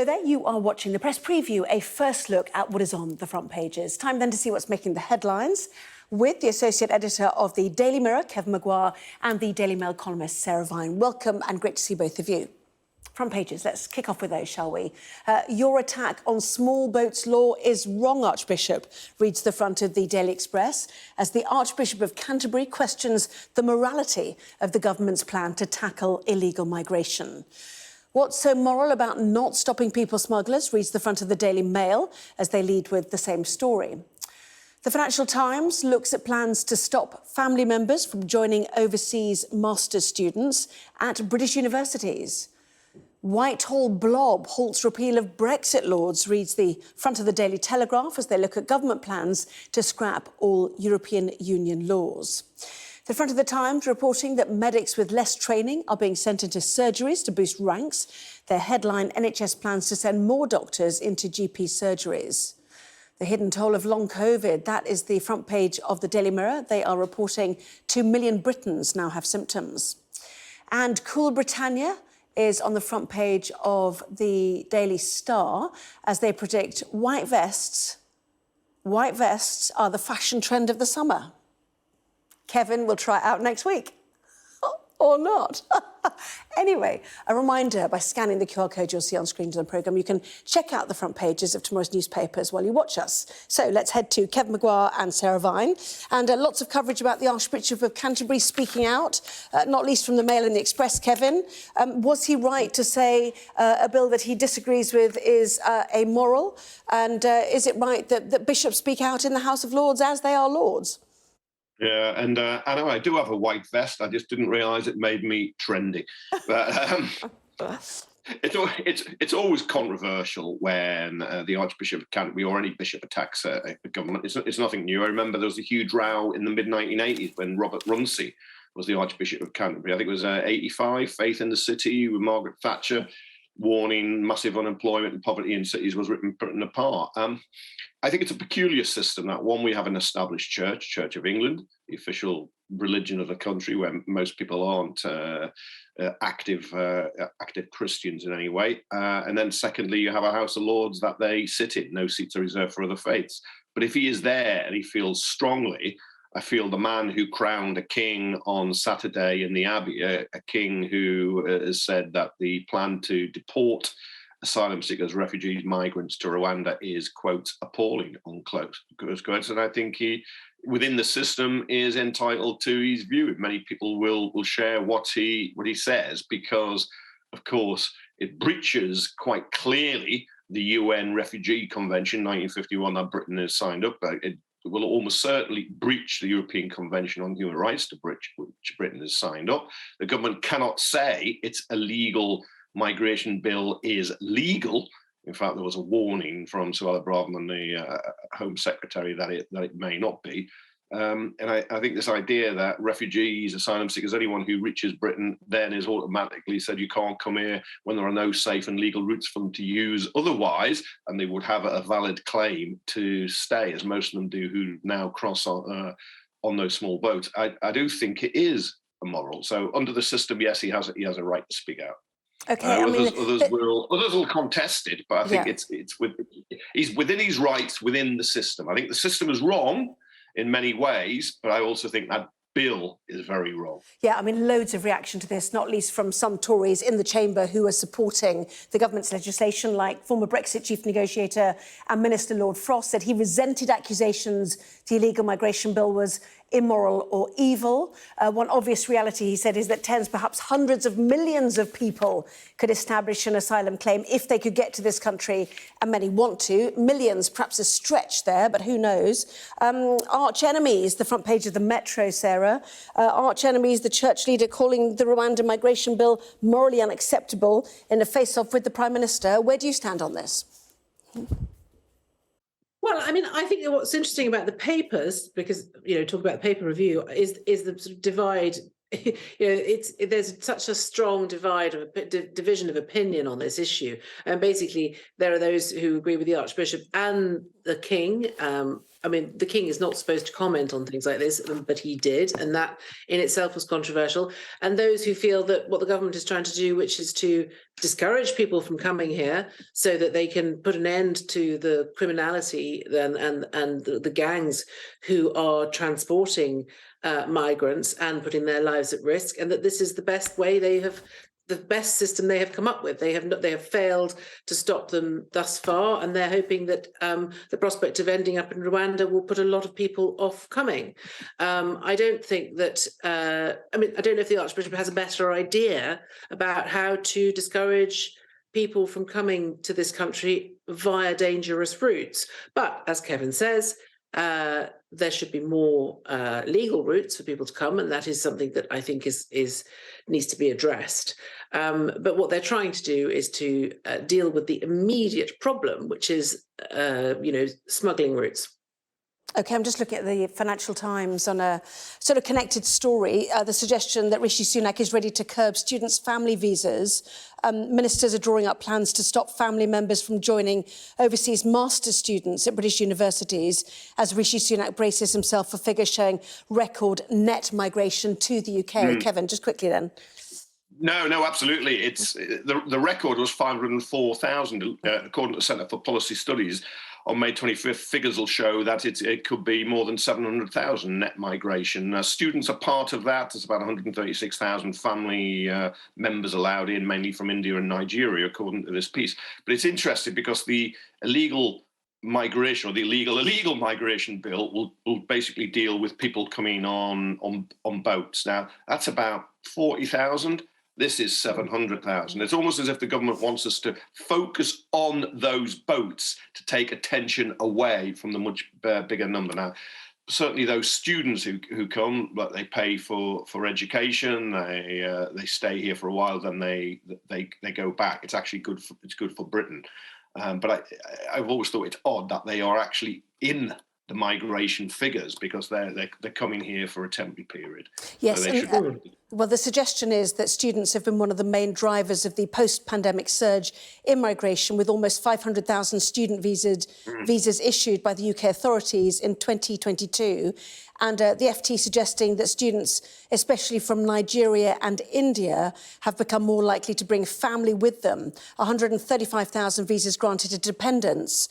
Hello there, you are watching the Press Preview, a first look at what is on the front pages. Time then to see what's making the headlines with the Associate Editor of the Daily Mirror, Kevin Maguire, and the Daily Mail columnist, Sarah Vine. Welcome and great to see both of you. Front pages, let's kick off with those, shall we? Your attack on small boats law is wrong, Archbishop, reads the front of the Daily Express, as the Archbishop of Canterbury questions the morality of the government's plan to tackle illegal migration. What's so moral about not stopping people smugglers, reads the front of the Daily Mail, as they lead with the same story. The Financial Times looks at plans to stop family members from joining overseas master's students at British universities. Whitehall blob halts repeal of Brexit laws, reads the front of the Daily Telegraph, as they look at government plans to scrap all European Union laws. The front of the Times reporting that medics with less training are being sent into surgeries to boost ranks. Their headline, NHS plans to send more doctors into GP surgeries. The hidden toll of long COVID, that is the front page of the Daily Mirror. They are reporting 2 million Britons now have symptoms. And Cool Britannia is on the front page of the Daily Star, as they predict white vests are the fashion trend of the summer. Kevin will try it out next week. Or not. Anyway, a reminder, by scanning the QR code you'll see on screen to the programme, you can check out the front pages of tomorrow's newspapers while you watch us. So let's head to Kevin Maguire and Sarah Vine. And lots of coverage about the Archbishop of Canterbury speaking out, not least from the Mail and the Express, Kevin. Was he right to say a bill that he disagrees with is amoral? And is it right that bishops speak out in the House of Lords as they are lords? Yeah, and I know I do have a white vest. I just didn't realise it made me trendy. But it's always controversial when the Archbishop of Canterbury or any bishop attacks a government. It's nothing new. I remember there was a huge row in the mid-1980s when Robert Runcie was the Archbishop of Canterbury. I think it was 85, Faith in the City with Margaret Thatcher, warning massive unemployment and poverty in cities was ripping Britain apart. I think it's a peculiar system, that one. We have an established church, Church of England, the official religion of the country, where most people aren't active Christians in any way. And then secondly, you have a House of Lords that they sit in. No seats are reserved for other faiths. But if he is there and he feels strongly, I feel the man who crowned a king on Saturday in the Abbey, a king who has said that the plan to deport asylum seekers, refugees, migrants to Rwanda is, quote, appalling, unquote. And I think he, within the system, is entitled to his view. Many people will share what he says, because, of course, it breaches quite clearly the UN Refugee Convention 1951 that Britain has signed up. It will almost certainly breach the European Convention on Human Rights, to which Britain has signed up. The government cannot say it's illegal. Migration bill is legal. In fact, there was a warning from Suella Braverman, the Home Secretary, that it may not be. And I think this idea that refugees, asylum seekers, anyone who reaches Britain then is automatically said you can't come here when there are no safe and legal routes for them to use otherwise, and they would have a valid claim to stay, as most of them do who now cross on those small boats. I do think it is immoral. So under the system, yes, he has a right to speak out. Okay, others will contest it, but I think he's within his rights within the system. I think the system is wrong in many ways, but I also think that bill is very wrong. Yeah, I mean, loads of reaction to this, not least from some Tories in the chamber who are supporting the government's legislation, like former Brexit chief negotiator and Minister Lord Frost said he resented accusations the illegal migration bill was immoral or evil. One obvious reality, he said, is that tens, perhaps hundreds of millions of people could establish an asylum claim if they could get to this country, and many want to. Millions, perhaps a stretch there, but who knows? Arch enemies, the front page of the Metro, Sarah. Arch enemies, the church leader calling the Rwanda migration bill morally unacceptable in a face-off with the Prime Minister. Where do you stand on this? Well, I mean, I think that what's interesting about the papers, because, talk about paper review, is the sort of divide. There's such a strong division of opinion on this issue. And basically, there are those who agree with the Archbishop and the king. I mean, the king is not supposed to comment on things like this, but he did, and that in itself was controversial. And those who feel that what the government is trying to do, which is to discourage people from coming here so that they can put an end to the criminality and the gangs who are transporting migrants and putting their lives at risk, and that this is the best way the best system they have come up with. They have failed to stop them thus far, and they're hoping that the prospect of ending up in Rwanda will put a lot of people off coming. I don't think that. I mean, I don't know if the Archbishop has a better idea about how to discourage people from coming to this country via dangerous routes. But as Kevin says, there should be more legal routes for people to come, and that is something that I think needs to be addressed. But what they're trying to do is to deal with the immediate problem, which is smuggling routes. OK, I'm just looking at the Financial Times on a sort of connected story, the suggestion that Rishi Sunak is ready to curb students' family visas. Ministers are drawing up plans to stop family members from joining overseas master's students at British universities as Rishi Sunak braces himself for figures showing record net migration to the UK. Kevin, just quickly then. No, absolutely. It's the record was 504,000, according to the Centre for Policy Studies. On May 25th, figures will show that it could be more than 700,000 net migration. Students are part of that. There's about 136,000 family members allowed in, mainly from India and Nigeria, according to this piece. But it's interesting because the illegal migration, or the illegal migration bill, will basically deal with people coming on boats. Now, that's about 40,000. This is 700,000. It's almost as if the government wants us to focus on those boats to take attention away from the much bigger number. Now, certainly those students who come, but they pay for education, they stay here for a while, then they go back. It's actually good for Britain. But I've always thought it's odd that they are actually in the migration figures because they're coming here for a temporary period. Yes, So well, the suggestion is that students have been one of the main drivers of the post-pandemic surge in migration, with almost 500,000 student visas issued by the UK authorities in 2022. And the FT suggesting that students, especially from Nigeria and India, have become more likely to bring family with them. 135,000 visas granted to dependents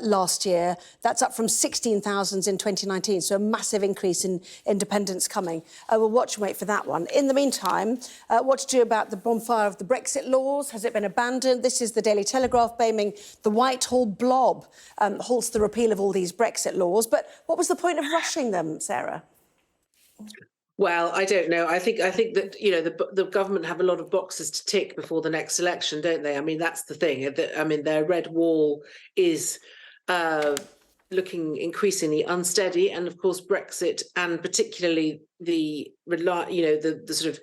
last year. That's up from 16,000 in 2019, so a massive increase in dependents coming. We'll watch and wait for that one. In the meantime, what to do about the bonfire of the Brexit laws? Has it been abandoned? This is the Daily Telegraph blaming the Whitehall blob halts the repeal of all these Brexit laws. But what was the point of rushing them, Sarah? Well, I don't know. I think that the government have a lot of boxes to tick before the next election, don't they? I mean, that's the thing. I mean, their red wall is looking increasingly unsteady, and of course, Brexit, and particularly the sort of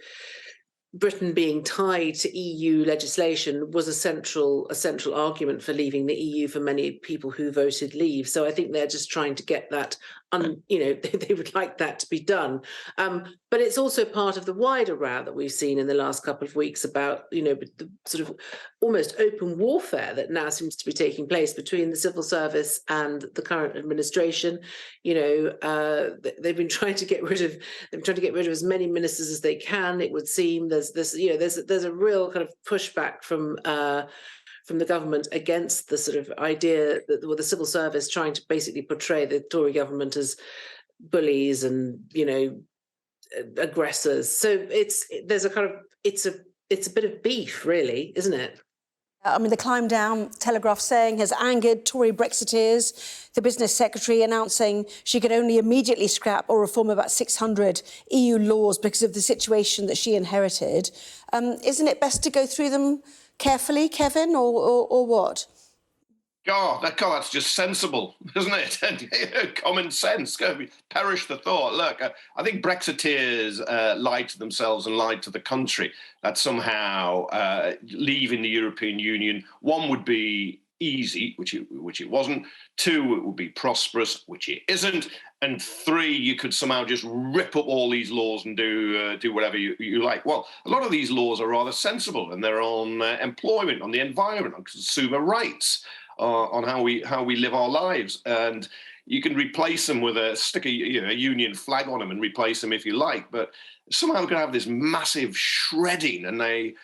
Britain being tied to EU legislation was a central argument for leaving the EU for many people who voted leave. So I think they're just trying to get that, they would like that to be done. But it's also part of the wider row that we've seen in the last couple of weeks about, the sort of almost open warfare that now seems to be taking place between the civil service and the current administration. They've been trying to get rid of as many ministers as they can. It would seem there's a real kind of pushback from the government against the sort of idea that the civil service trying to basically portray the Tory government as bullies and aggressors. So it's a bit of beef, really, isn't it? I mean, the climb down, Telegraph saying, has angered Tory Brexiteers. The Business Secretary announcing she could only immediately scrap or reform about 600 EU laws because of the situation that she inherited. Isn't it best to go through them carefully, Kevin, or what? That's just sensible, isn't it? Common sense. Perish the thought. Look, I think Brexiteers lied to themselves and lied to the country that somehow leaving the European Union, one, would be easy, which it wasn't. Two, it would be prosperous, which it isn't. And three, you could somehow just rip up all these laws and do whatever you like. Well, a lot of these laws are rather sensible, and they're on employment, on the environment, on consumer rights, on how we live our lives. And you can replace them with stick a union flag on them and replace them if you like, but somehow we're going to have this massive shredding, and they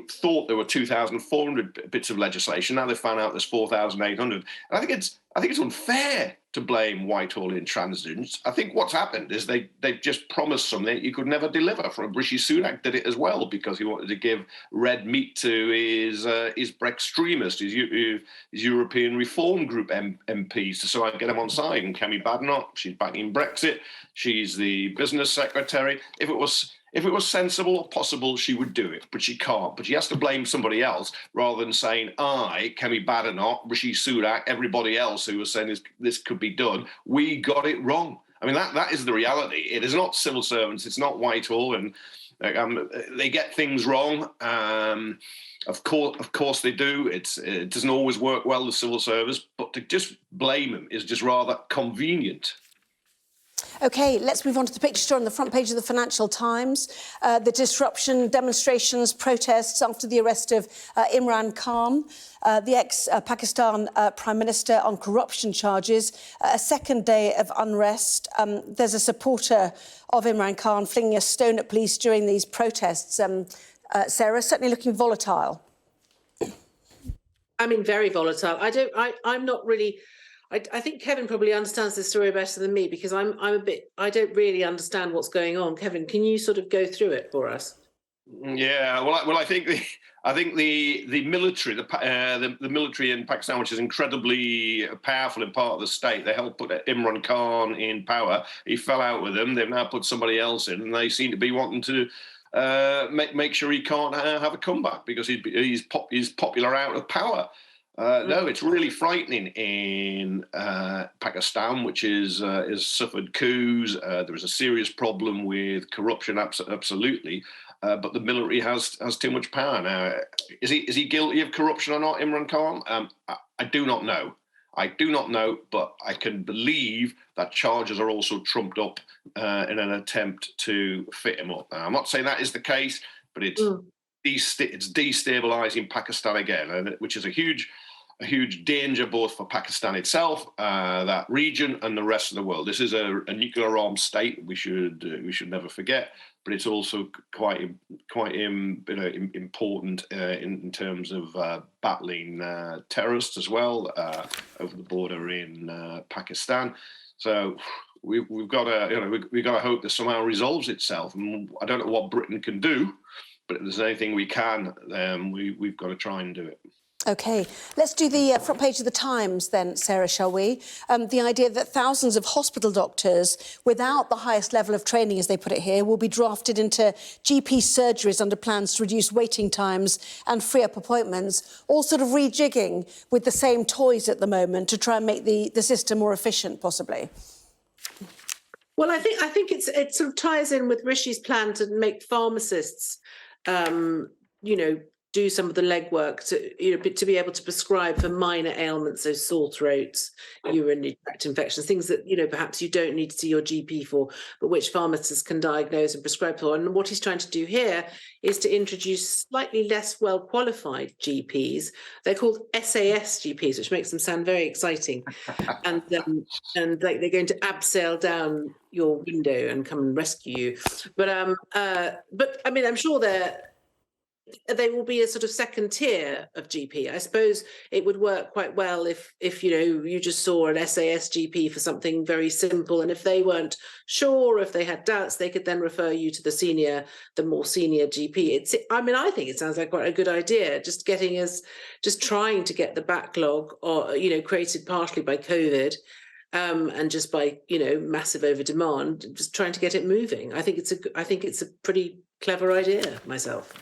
thought there were 2,400 bits of legislation. Now they found out there's 4,800. I think it's unfair to blame Whitehall intransigence. I think what's happened is they've just promised something you could never deliver. Rishi Sunak did it as well because he wanted to give red meat to his Brextremist, his European Reform Group MPs to sort of get him on side. And Kemi Badenoch, she's backing Brexit. She's the business secretary. If it was sensible or possible, she would do it, but she can't. But she has to blame somebody else rather than saying, Kemi Badenoch, Rishi Sunak, everybody else who was saying this could be done, we got it wrong. I mean, that is the reality. It is not civil servants. It's not Whitehall. And they get things wrong. Of course they do. It doesn't always work well, the civil service, but to just blame them is just rather convenient. OK, let's move on to the picture on the front page of the Financial Times. The disruption, demonstrations, protests after the arrest of Imran Khan, the ex-Pakistan Prime Minister, on corruption charges. A second day of unrest. There's a supporter of Imran Khan flinging a stone at police during these protests. Sarah, certainly looking volatile. I mean, very volatile. I'm not really... I think Kevin probably understands this story better than me, because I don't really understand what's going on. Kevin, can you sort of go through it for us? Yeah, well, I think the military, the military in Pakistan, which is incredibly powerful in part of the state, they helped put Imran Khan in power. He fell out with them. They've now put somebody else in, and they seem to be wanting to make sure he can't have a comeback because he's popular out of power. No, it's really frightening in Pakistan, which has suffered coups. There is a serious problem with corruption, absolutely. But the military has too much power now. Is he guilty of corruption or not, Imran Khan? I do not know. But I can believe that charges are also trumped up in an attempt to fit him up. Now, I'm not saying that is the case, but it's destabilising Pakistan again, which is a huge danger both for Pakistan itself, that region, and the rest of the world. This is a nuclear armed state. We should never forget, but it's also quite important in terms of battling terrorists as well over the border in Pakistan. So we've got to hope this somehow resolves itself. And I don't know what Britain can do, but if there's anything we can, we've got to try and do it. OK, let's do the front page of the Times then, Sarah, shall we? The idea that thousands of hospital doctors without the highest level of training, as they put it here, will be drafted into GP surgeries under plans to reduce waiting times and free up appointments, all sort of rejigging with the same toys at the moment to try and make the system more efficient, possibly. Well, I think it sort of ties in with Rishi's plan to make pharmacists, do some of the legwork to be able to prescribe for minor ailments, so sore throats, urinary tract infections, things that perhaps you don't need to see your GP for, but which pharmacists can diagnose and prescribe for. And what he's trying to do here is to introduce slightly less well qualified GPs. They're called SAS GPs, which makes them sound very exciting, and like they're going to abseil down your window and come and rescue you. But I mean, I'm sure they will be a sort of second tier of GP. I suppose it would work quite well if you just saw an SAS GP for something very simple, and if they weren't sure, if they had doubts, they could then refer you to the more senior GP. I think it sounds like quite a good idea. Just trying to get the backlog, or created partially by COVID, and just by massive over demand, just trying to get it moving. I think it's a pretty clever idea myself.